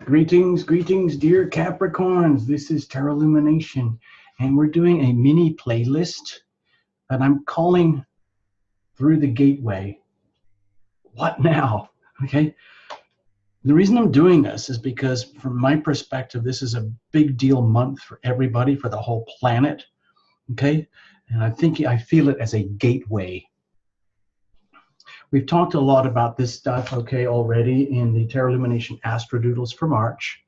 Greetings, greetings, dear Capricorns. This is Tarot Lumination, and we're doing a mini playlist that I'm calling Through the Gateway. What now? Okay. The reason I'm doing this is because, from my perspective, this is a big deal month for everybody, for the whole planet. Okay. And I feel it as a gateway. We've talked a lot about this stuff, okay, already in the Tarot Lumination Astro Doodles for March.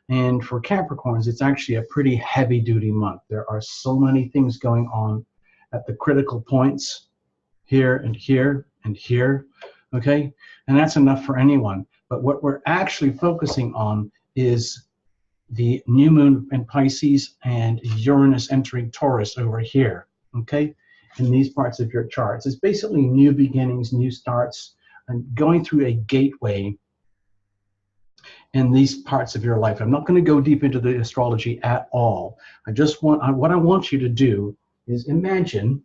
And for Capricorns, it's actually a pretty heavy-duty month. There are so many things going on at the critical points here and here and here, okay? And that's enough for anyone. But what we're actually focusing on is the new moon in Pisces and Uranus entering Taurus over here, okay? In these parts of your charts. It's basically new beginnings, new starts, and going through a gateway in these parts of your life. I'm not going to go deep into the astrology at all. What I want you to do is imagine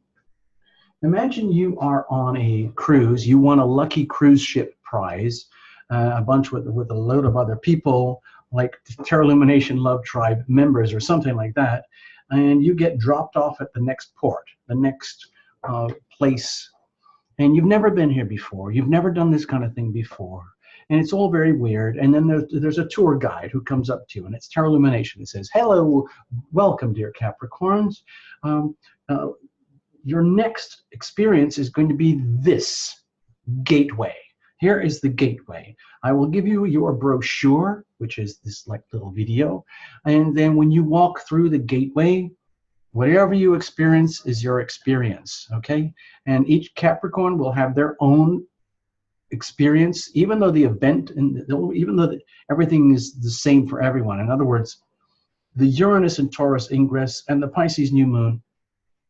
you are on a cruise. You won a lucky cruise ship prize, a bunch with a load of other people, like Tarot Illumination Love Tribe members or something like that, and you get dropped off at the next port, the next place, and you've never been here before. You've never done this kind of thing before. And it's all very weird. And then there's a tour guide who comes up to you, and it's Tarot Illumination. It says, "Hello, welcome, dear Capricorns. Your next experience is going to be this gateway. Here is the gateway. I will give you your brochure, which is this like little video. And then when you walk through the gateway, whatever you experience is your experience, okay? And each Capricorn will have their own experience, even though the event and even though everything is the same for everyone. In other words, the Uranus and Taurus ingress and the Pisces new moon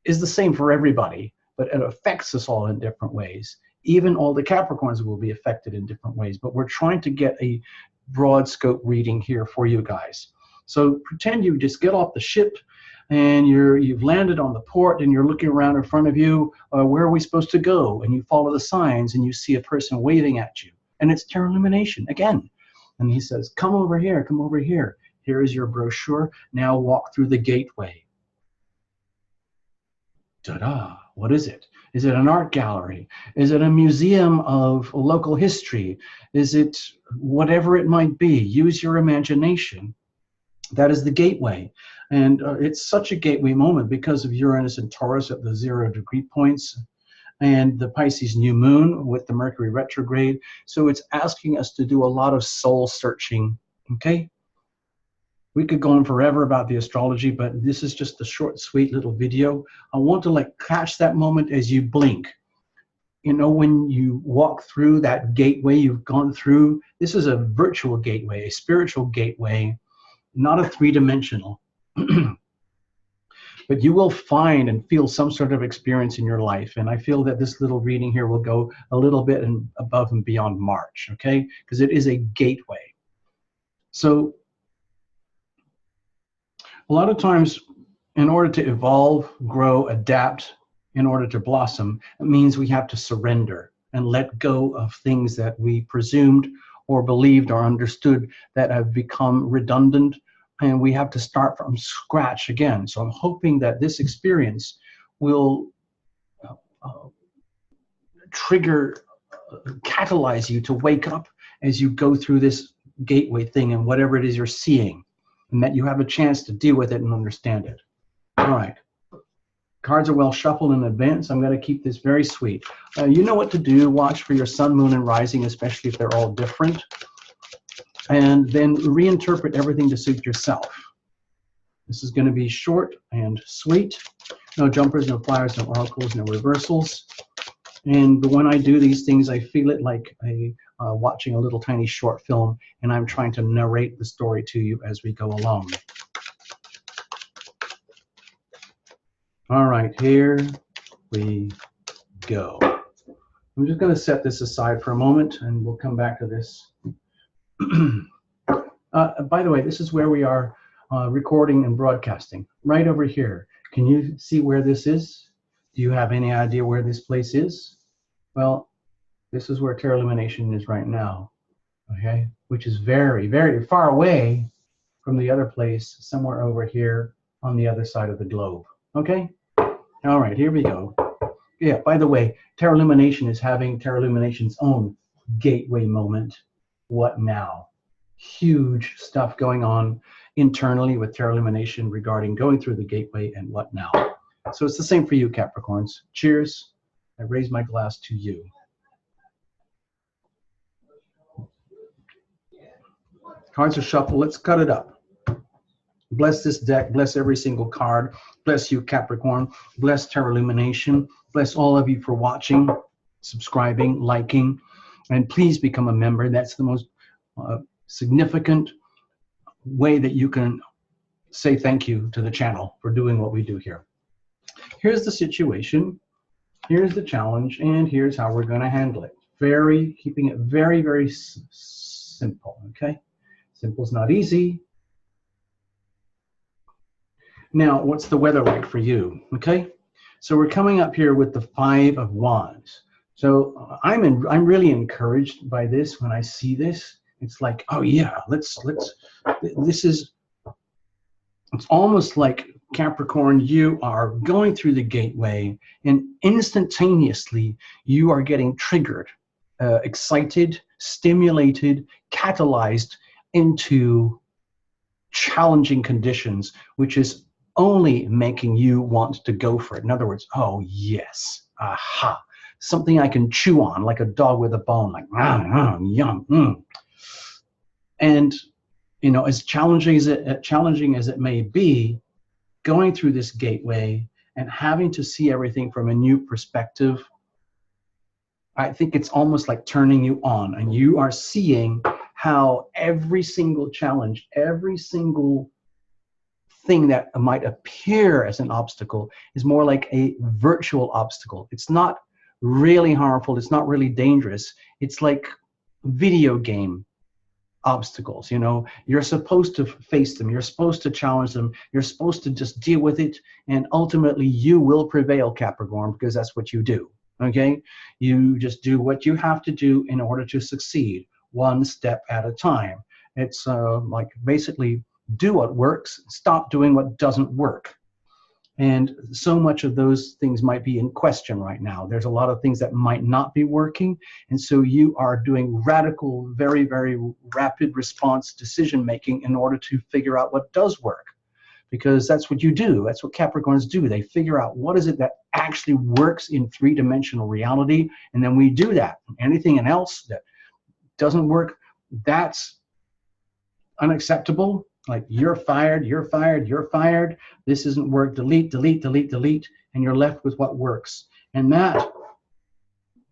is the same for everybody, but it affects us all in different ways. Even all the Capricorns will be affected in different ways, but we're trying to get a broad scope reading here for you guys. So pretend you just get off the ship and you've landed on the port and you're looking around in front of you. Where are we supposed to go? And you follow the signs and you see a person waving at you. And it's Tarot Illumination again. And he says, come over here, come over here. Here is your brochure. Now walk through the gateway. Ta-da! What is it? Is it an art gallery? Is it a museum of local history? Is it whatever it might be? Use your imagination. That is the gateway. And it's such a gateway moment because of Uranus and Taurus at the 0 degree points and the Pisces new moon with the Mercury retrograde. So it's asking us to do a lot of soul searching, okay? We could go on forever about the astrology, but this is just a short, sweet little video. I want to like catch that moment as you blink. You know, when you walk through that gateway you've gone through, this is a virtual gateway, a spiritual gateway, not a three-dimensional. But you will find and feel some sort of experience in your life. And I feel that this little reading here will go a little bit above and beyond March, okay? Because it is a gateway. So a lot of times, in order to evolve, grow, adapt, in order to blossom, it means we have to surrender and let go of things that we presumed or believed or understood that have become redundant, and we have to start from scratch again. So I'm hoping that this experience will catalyze you to wake up as you go through this gateway thing and whatever it is you're seeing, and that you have a chance to deal with it and understand it. All right. Cards are well shuffled in advance. I'm going to keep this very sweet. You know what to do. Watch for your sun, moon, and rising, especially if they're all different. And then reinterpret everything to suit yourself. This is going to be short and sweet. No jumpers, no flyers, no oracles, no reversals. And when I do these things, I feel it like watching a little tiny short film, and I'm trying to narrate the story to you as we go along. All right, here we go. I'm just going to set this aside for a moment, and we'll come back to this. By the way, this is where we are recording and broadcasting, right over here. Can you see where this is? Do you have any idea where this place is? Well, this is where Tarot Illumination is right now. okay, which is very, very far away from the other place, somewhere over here on the other side of the globe. Okay? All right, here we go. Yeah, by the way, Terra Lumination is having Terra Lumination's own gateway moment. What now? Huge stuff going on internally with Terra Lumination regarding going through the gateway and what now. So it's the same for you, Capricorns. Cheers. I raise my glass to you. Cards are shuffled. Let's cut it up. Bless this deck. Bless every single card. Bless you, Capricorn. Bless Terra Lumination. Bless all of you for watching, subscribing, liking, and please become a member. That's the most significant way that you can say thank you to the channel for doing what we do here. Here's the situation. Here's the challenge, and here's how we're going to handle it. Keeping it very, very simple. Okay, simple's not easy. Now, what's the weather like for you? Okay, so we're coming up here with the 5 of Wands. So I'm really encouraged by this. When I see this, it's like, oh yeah, it's almost like Capricorn, you are going through the gateway and instantaneously you are getting triggered, excited, stimulated, catalyzed into challenging conditions, which is only making you want to go for it. In other words, oh yes, aha, something I can chew on like a dog with a bone, like yum. And you know, as challenging as it may be, going through this gateway and having to see everything from a new perspective, I think it's almost like turning you on, and you are seeing how every single challenge, every single thing that might appear as an obstacle is more like a virtual obstacle. It's not really harmful. It's not really dangerous. It's like video game obstacles. You know, you're supposed to face them. You're supposed to challenge them. You're supposed to just deal with it. And ultimately you will prevail, Capricorn, because that's what you do. Okay. You just do what you have to do in order to succeed, one step at a time. It's like basically do what works, stop doing what doesn't work. And so much of those things might be in question right now. There's a lot of things that might not be working. And so you are doing radical, very, very rapid response decision making in order to figure out what does work. Because that's what you do. That's what Capricorns do. They figure out what is it that actually works in three-dimensional reality. And then we do that. Anything else that doesn't work, that's unacceptable. Like you're fired, you're fired, you're fired. This isn't work. Delete, delete, delete, delete. And you're left with what works. And that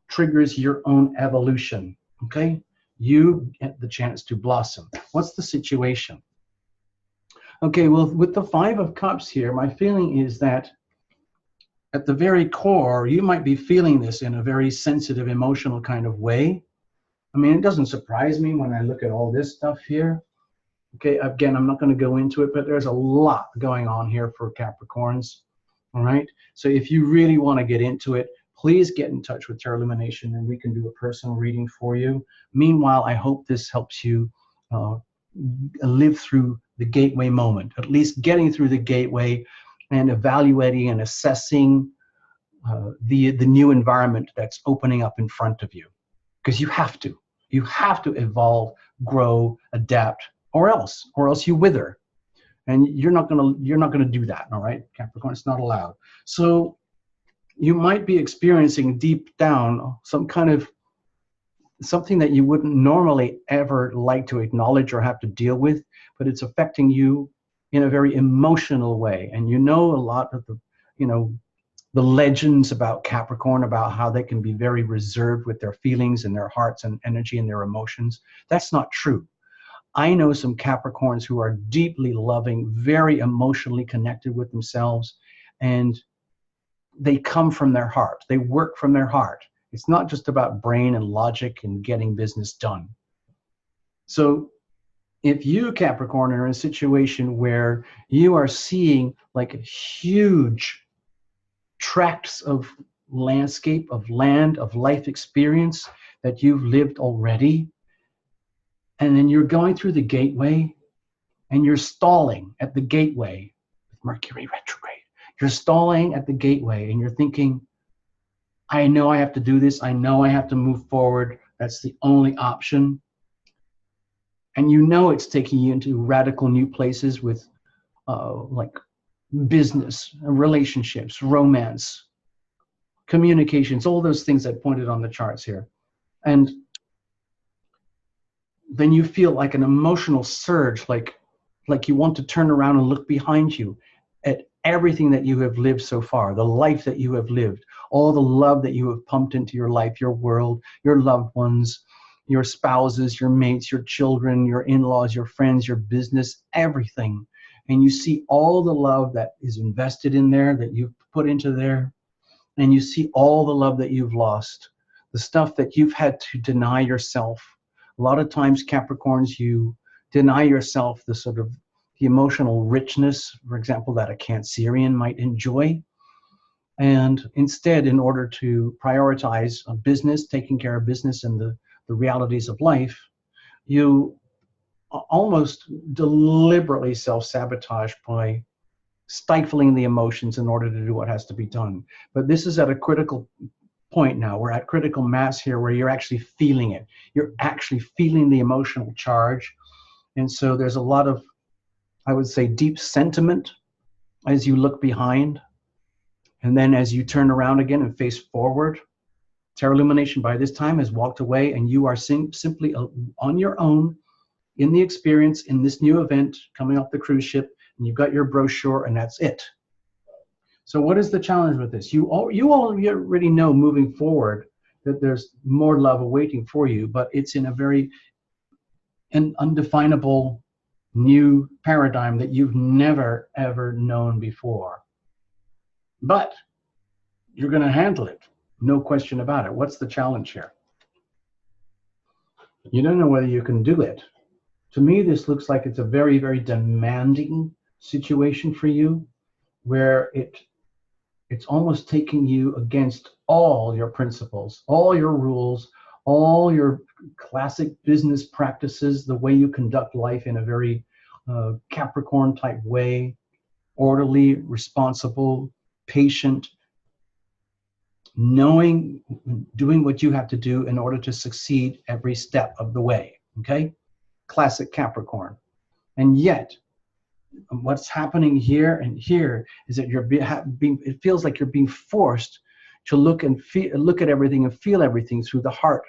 triggers your own evolution. Okay? You get the chance to blossom. What's the situation? Okay, well, with the 5 of Cups here, my feeling is that at the very core, you might be feeling this in a very sensitive, emotional kind of way. I mean, it doesn't surprise me when I look at all this stuff here. Okay, again, I'm not going to go into it, but there's a lot going on here for Capricorns. All right, so if you really want to get into it, please get in touch with Terra Lumination and we can do a personal reading for you. Meanwhile, I hope this helps you live through the gateway moment, at least getting through the gateway and evaluating and assessing the new environment that's opening up in front of you. Because you have to evolve, grow, adapt, or else you wither, and you're not gonna do that. All right, Capricorn, it's not allowed. So you might be experiencing deep down some kind of something that you wouldn't normally ever like to acknowledge or have to deal with, but it's affecting you in a very emotional way. And you know a lot of the legends about Capricorn, about how they can be very reserved with their feelings and their hearts and energy and their emotions. That's not true. I know some Capricorns who are deeply loving, very emotionally connected with themselves, and they come from their heart. They work from their heart. It's not just about brain and logic and getting business done. So if you, Capricorn, are in a situation where you are seeing like huge tracts of landscape, of land, of life experience that you've lived already, And then you're going through the gateway and you're stalling at the gateway with Mercury retrograde. You're stalling at the gateway and you're thinking, I know I have to do this. I know I have to move forward. That's the only option. And you know it's taking you into radical new places with like business, relationships, romance, communications, all those things I pointed on the charts here. And then you feel like an emotional surge, like you want to turn around and look behind you at everything that you have lived so far, the life that you have lived, all the love that you have pumped into your life, your world, your loved ones, your spouses, your mates, your children, your in-laws, your friends, your business, everything. And you see all the love that is invested in there, that you've put into there, and you see all the love that you've lost, the stuff that you've had to deny yourself. A lot of times, Capricorns, you deny yourself the sort of the emotional richness, for example, that a Cancerian might enjoy. And instead, in order to prioritize a business, taking care of business and the realities of life, you almost deliberately self-sabotage by stifling the emotions in order to do what has to be done. But this is at a critical point now. We're at critical mass here where you're actually feeling it. You're actually feeling the emotional charge. And so there's a lot of, I would say, deep sentiment as you look behind. And then as you turn around again and face forward, Terra Illumination by this time has walked away and you are simply on your own in the experience, in this new event, coming off the cruise ship, and you've got your brochure and that's it. So what is the challenge with this? You already know moving forward that there's more love awaiting for you, but it's in a very undefinable new paradigm that you've never, ever known before. But you're going to handle it. No question about it. What's the challenge here? You don't know whether you can do it. To me, this looks like it's a very, very demanding situation for you, where it's almost taking you against all your principles, all your rules, all your classic business practices, the way you conduct life in a very Capricorn type way, orderly, responsible, patient, knowing, doing what you have to do in order to succeed every step of the way, okay? Classic Capricorn. And yet, what's happening here and here is that you're it feels like you're being forced to look at everything and feel everything through the heart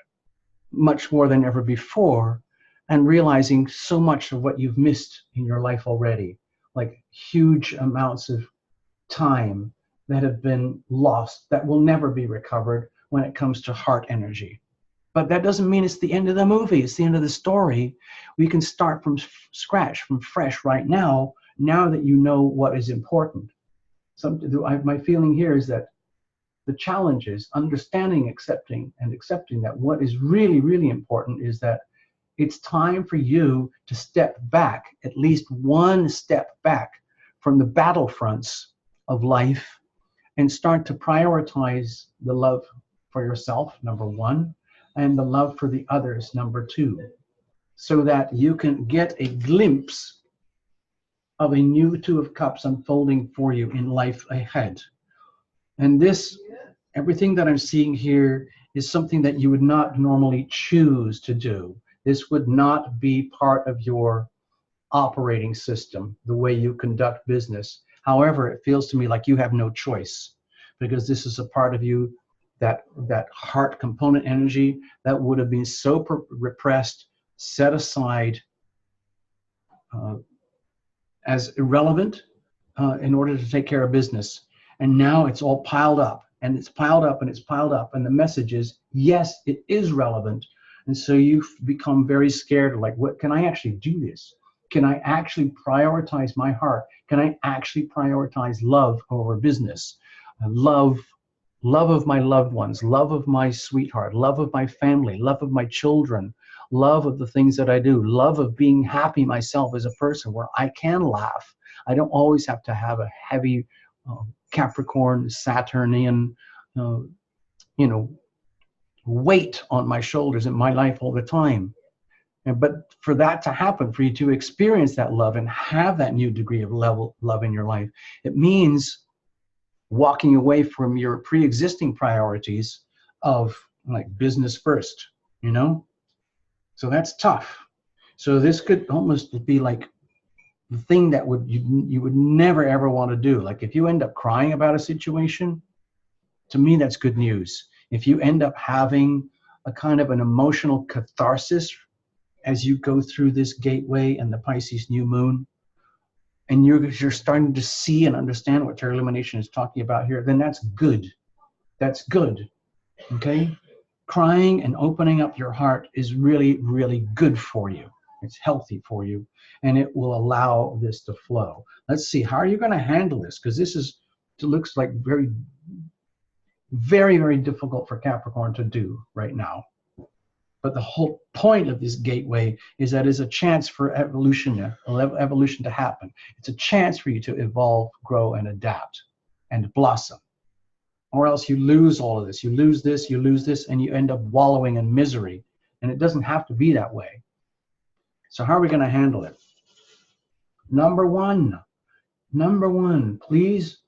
much more than ever before, and realizing so much of what you've missed in your life already, like huge amounts of time that have been lost that will never be recovered when it comes to heart energy. But that doesn't mean it's the end of the movie. It's the end of the story. We can start from scratch, from fresh right now that you know what is important. My feeling here is that the challenge is understanding, accepting that what is really, really important is that it's time for you to step back, at least one step back from the battlefronts of life, and start to prioritize the love for yourself, number one, and the love for the others, number two, so that you can get a glimpse of a new Two of Cups unfolding for you in life ahead. And this, everything that I'm seeing here is something that you would not normally choose to do. This would not be part of your operating system, the way you conduct business. However, it feels to me like you have no choice, because this is a part of you, that heart component energy that would have been so repressed, set aside as irrelevant in order to take care of business. And now it's all piled up, and it's piled up, and it's piled up. And the message is, yes, it is relevant. And so you've become very scared, like, what, can I actually do this? Can I actually prioritize my heart? Can I actually prioritize love over business? Love of my loved ones, love of my sweetheart, love of my family, love of my children, love of the things that I do, love of being happy myself as a person, where I can laugh. I don't always have to have a heavy Capricorn, Saturnian, weight on my shoulders in my life all the time. But for that to happen, for you to experience that love and have that new degree of love in your life, it means walking away from your pre-existing priorities of like business first, you know? So that's tough. So this could almost be like the thing that you would never ever want to do. Like if you end up crying about a situation, to me that's good news. If you end up having a kind of an emotional catharsis as you go through this gateway and the Pisces new moon, and you're starting to see and understand what Terra Illumination is talking about here, then that's good. That's good. Okay? Crying and opening up your heart is really, really good for you. It's healthy for you, and it will allow this to flow. Let's see, how are you going to handle this? Because this looks like very, very, very difficult for Capricorn to do right now. But the whole point of this gateway is that it's a chance for evolution to happen. It's a chance for you to evolve, grow, and adapt, and blossom. Or else you lose all of this. You lose this, and you end up wallowing in misery. And it doesn't have to be that way. So how are we going to handle it? Number one, please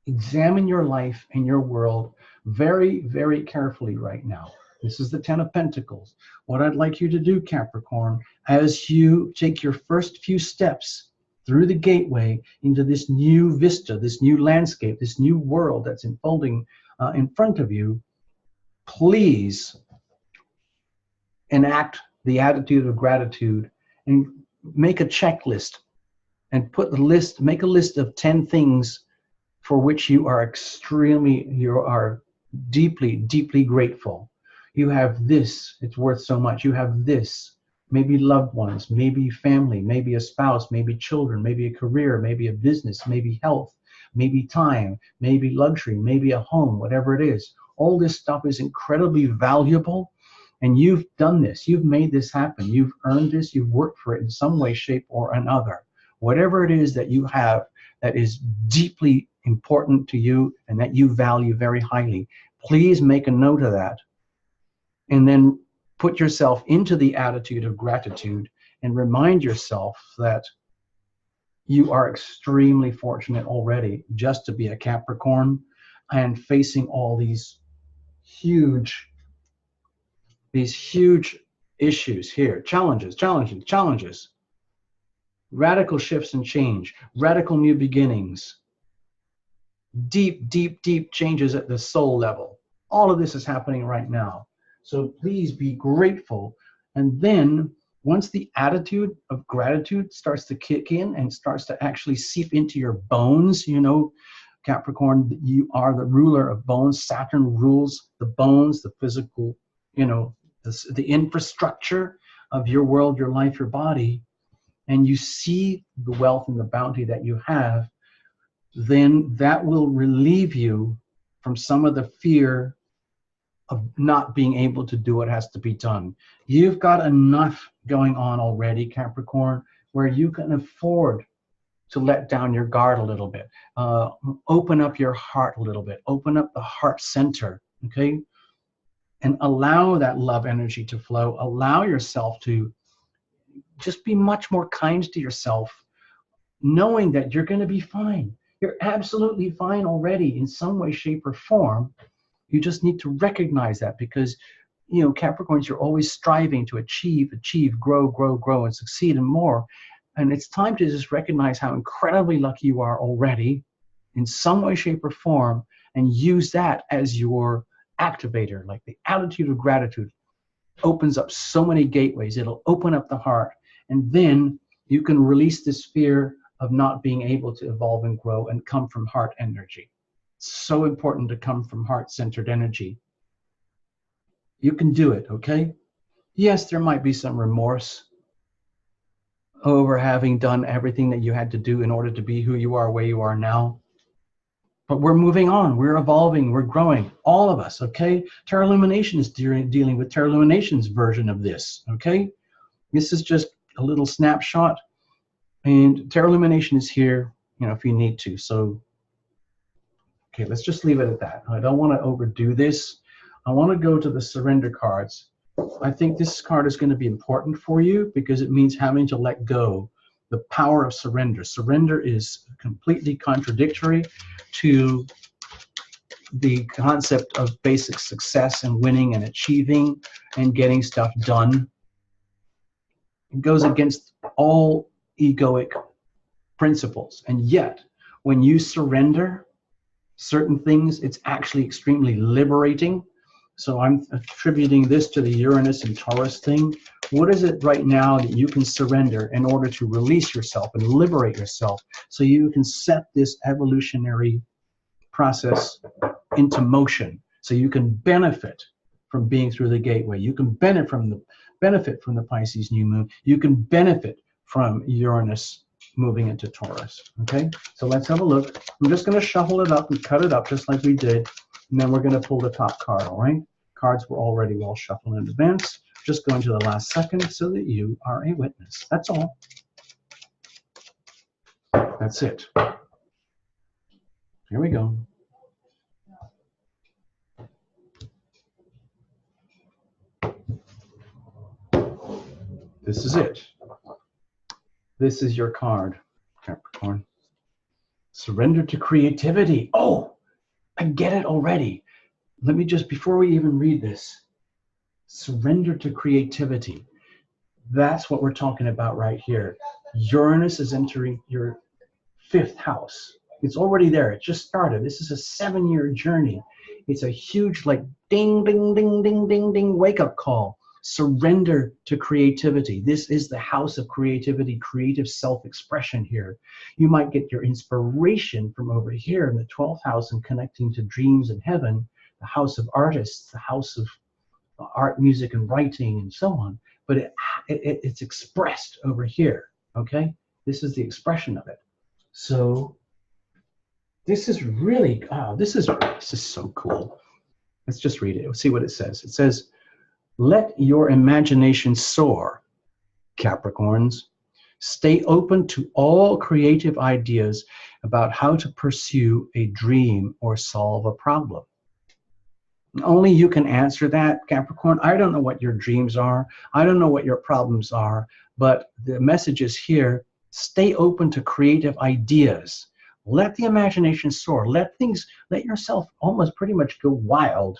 examine your life and your world very, very carefully right now. This is the 10 of Pentacles. What I'd like you to do, Capricorn, as you take your first few steps through the gateway into this new vista, this new landscape, this new world that's unfolding in front of you, please enact the attitude of gratitude and make a checklist and make a list of 10 things for which you are deeply, deeply grateful. You have this, it's worth so much. You have this, maybe loved ones, maybe family, maybe a spouse, maybe children, maybe a career, maybe a business, maybe health, maybe time, maybe luxury, maybe a home, whatever it is. All this stuff is incredibly valuable, and you've done this. You've made this happen. You've earned this. You've worked for it in some way, shape, or another. Whatever it is that you have that is deeply important to you and that you value very highly, please make a note of that. And then put yourself into the attitude of gratitude and remind yourself that you are extremely fortunate already just to be a Capricorn and facing all these huge issues here. Challenges. Radical shifts and change. Radical new beginnings. Deep, deep, deep changes at the soul level. All of this is happening right now. So please be grateful. And then once the attitude of gratitude starts to kick in and starts to actually seep into your bones, you know, Capricorn, you are the ruler of bones. Saturn rules the bones, the physical, you know, the infrastructure of your world, your life, your body, and you see the wealth and the bounty that you have, then that will relieve you from some of the fear of not being able to do what has to be done. You've got enough going on already, Capricorn, where you can afford to let down your guard a little bit. Open up your heart a little bit. Open up the heart center, okay? And allow that love energy to flow. Allow yourself to just be much more kind to yourself, knowing that you're going to be fine. You're absolutely fine already in some way, shape, or form. You just need to recognize that because, you know, Capricorns, you're always striving to achieve, grow, and succeed and more. And it's time to just recognize how incredibly lucky you are already in some way, shape, or form, and use that as your activator. Like the attitude of gratitude opens up so many gateways. It'll open up the heart. And then you can release this fear of not being able to evolve and grow and come from heart energy. So important to come from heart-centered energy. You can do it, okay? Yes, there might be some remorse over having done everything that you had to do in order to be who you are, where you are now. But we're moving on, we're evolving, we're growing, all of us, okay? Terra Illumination is dealing with Terra Illumination's version of this, okay? This is just a little snapshot, and Terra Illumination is here, you know, if you need to. So, okay, let's just leave it at that. I don't want to overdo this. I want to go to the surrender cards I think this card is going to be important for you because it means having to let go. The power of surrender. Surrender is completely contradictory to the concept of basic success and winning and achieving and getting stuff done. It goes against all egoic principles. And yet, when you surrender certain things, it's actually extremely liberating. So I'm attributing this to the Uranus and Taurus thing. What is it right now that you can surrender in order to release yourself and liberate yourself so you can set this evolutionary process into motion, so you can benefit from being through the gateway. You can benefit from the Pisces new moon. You can benefit from Uranus moving into Taurus. Okay, so let's have a look. I'm just going to shuffle it up and cut it up just like we did, and then we're going to pull the top card. All right, cards were already well shuffled in advance. Just going to the last second so that you are a witness. That's all. That's it. Here we go. This is it. This is your card, Capricorn. Surrender to creativity. Oh, I get it already. Let me just, before we even read this, surrender to creativity. That's what we're talking about right here. Uranus is entering your 5th house. It's already there. It just started. This is a 7-year journey. It's a huge, like, ding, ding, ding, ding, ding, ding, wake-up call. Surrender to creativity. This is the house of creativity, creative self-expression here. You might get your inspiration from over here in the 12th house and connecting to dreams in heaven, the house of artists, the house of art, music, and writing, and so on. But it's expressed over here, okay? This is the expression of it. So this is really, this is so cool. Let's just read it. Let's see what it says. It says, let your imagination soar, Capricorns. Stay open to all creative ideas about how to pursue a dream or solve a problem. Only you can answer that, Capricorn. I don't know what your dreams are. I don't know what your problems are, but the message is here. Stay open to creative ideas. Let the imagination soar. Let yourself almost pretty much go wild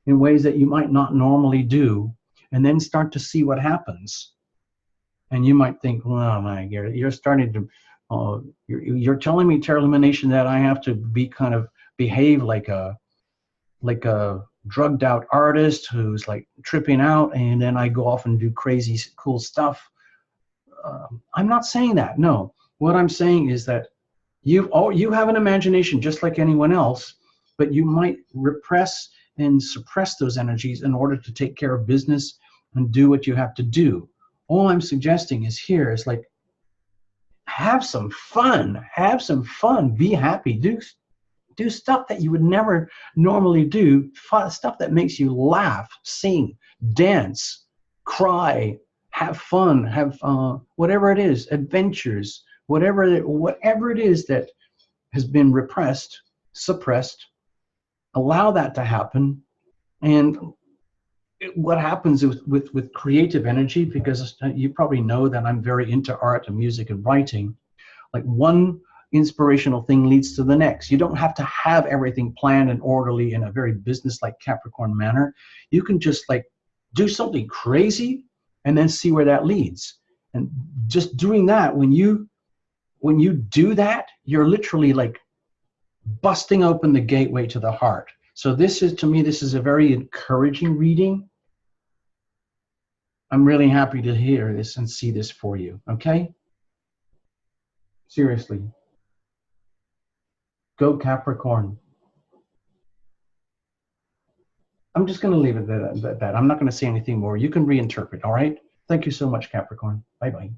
in ways that you might not normally do, and then start to see what happens. And you might think, well, my God, you're starting to, you're telling me, Terra Lumination, that I have to be kind of behave like a drugged out artist who's like tripping out, and then I go off and do crazy cool stuff. I'm not saying that. No, what I'm saying is that you have an imagination just like anyone else, but you might repress and suppress those energies in order to take care of business and do what you have to do. All I'm suggesting is here is like, have some fun, be happy, do stuff that you would never normally do, stuff that makes you laugh, sing, dance, cry, have fun, have whatever it is, adventures, whatever it is that has been repressed, suppressed. Allow that to happen. And what happens with creative energy, because you probably know that I'm very into art and music and writing, like one inspirational thing leads to the next. You don't have to have everything planned and orderly in a very business-like Capricorn manner. You can just like do something crazy and then see where that leads. And just doing that, when you do that, you're literally like busting open the gateway to the heart. So this is, to me, this is a very encouraging reading. I'm really happy to hear this and see this for you, okay? Seriously. Go Capricorn. I'm just going to leave it at that. I'm not going to say anything more. You can reinterpret, all right? Thank you so much, Capricorn. Bye-bye.